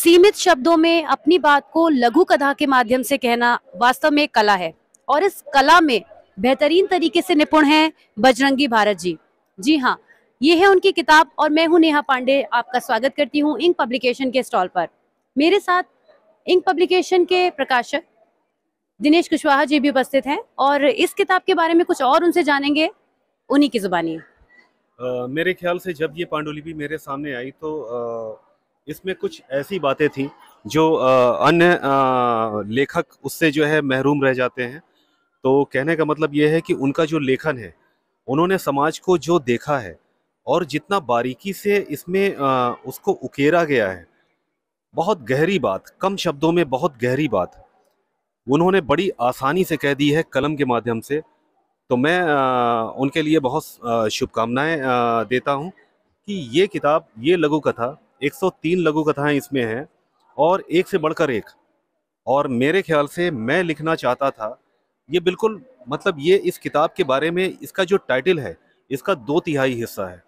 सीमित शब्दों में अपनी बात को लघु कथा के माध्यम से कहना वास्तव में एक कला है और इस कला में बेहतरीन तरीके से निपुण हैं बजरंगी भारत जी। जी हाँ, ये है उनकी किताब और मैं हूं नेहा पांडे, आपका स्वागत करती हूं इंक पब्लिकेशन के स्टॉल पर। मेरे साथ इंक पब्लिकेशन के प्रकाशक दिनेश कुशवाहा जी भी उपस्थित हैं और इस किताब के बारे में कुछ और उनसे जानेंगे उन्हीं की जुबानी। मेरे ख्याल से जब ये पांडुलिपि मेरे सामने आई तो इसमें कुछ ऐसी बातें थी जो अन्य लेखक उससे जो है महरूम रह जाते हैं। तो कहने का मतलब ये है कि उनका जो लेखन है, उन्होंने समाज को जो देखा है और जितना बारीकी से इसमें उसको उकेरा गया है, बहुत गहरी बात, कम शब्दों में बहुत गहरी बात उन्होंने बड़ी आसानी से कह दी है कलम के माध्यम से। तो मैं उनके लिए बहुत शुभकामनाएं देता हूं कि ये किताब, ये लघु कथा, 103 लघु कथाएं इसमें हैं और एक से बढ़कर एक। और मेरे ख्याल से मैं लिखना चाहता था ये बिल्कुल, मतलब ये इस किताब के बारे में इसका जो टाइटल है, इसका 2/3 हिस्सा है।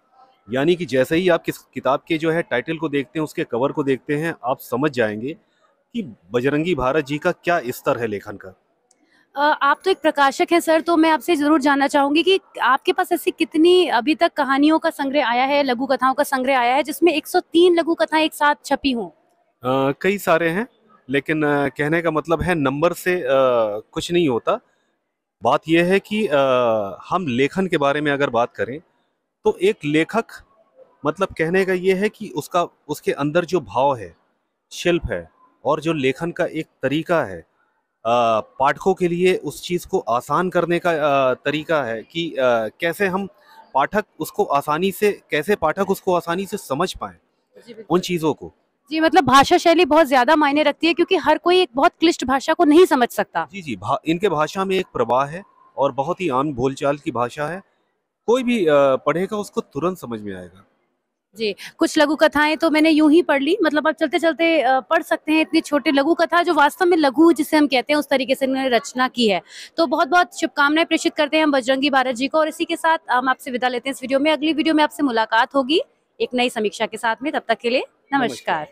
यानी कि जैसे ही आप किस किताब के जो है टाइटल को देखते हैं, उसके कवर को देखते हैं, आप समझ जाएंगे कि बजरंगी भारत जी का क्या स्तर है लेखन का। आप तो एक प्रकाशक हैं सर, तो मैं आपसे जरूर जानना चाहूंगी कि आपके पास ऐसी कितनी अभी तक कहानियों का संग्रह आया है, लघु कथाओं का संग्रह आया है जिसमें 103 लघु कथाएं एक साथ छपी हों? कई सारे हैं, लेकिन कहने का मतलब है नंबर से कुछ नहीं होता। बात यह है कि हम लेखन के बारे में अगर बात करें तो एक लेखक, मतलब कहने का ये है कि उसका, उसके अंदर जो भाव है, शिल्प है और जो लेखन का एक तरीका है, पाठकों के लिए उस चीज़ को आसान करने का तरीका है कि कैसे हम पाठक उसको आसानी से, कैसे पाठक उसको आसानी से समझ पाए जी उन बिल्कुल। चीज़ों को। जी, मतलब भाषा शैली बहुत ज्यादा मायने रखती है क्योंकि हर कोई एक बहुत क्लिष्ट भाषा को नहीं समझ सकता। जी जी, इनके भाषा में एक प्रवाह है और बहुत ही आम बोलचाल की भाषा है। कोई भी पढ़ेगा उसको तुरंत समझ में आएगा। जी, कुछ लघु कथाएं तो मैंने यूं ही पढ़ ली, मतलब आप चलते चलते पढ़ सकते हैं इतनी छोटी लघु कथा जो वास्तव में लघु जिसे हम कहते हैं उस तरीके से इन्होंने रचना की है। तो बहुत बहुत शुभकामनाएं प्रेषित करते हैं हम बजरंगी भारत जी को और इसी के साथ हम आपसे विदा लेते हैं इस वीडियो में। अगली वीडियो में आपसे मुलाकात होगी एक नई समीक्षा के साथ में, तब तक के लिए नमस्कार। नमस्कार।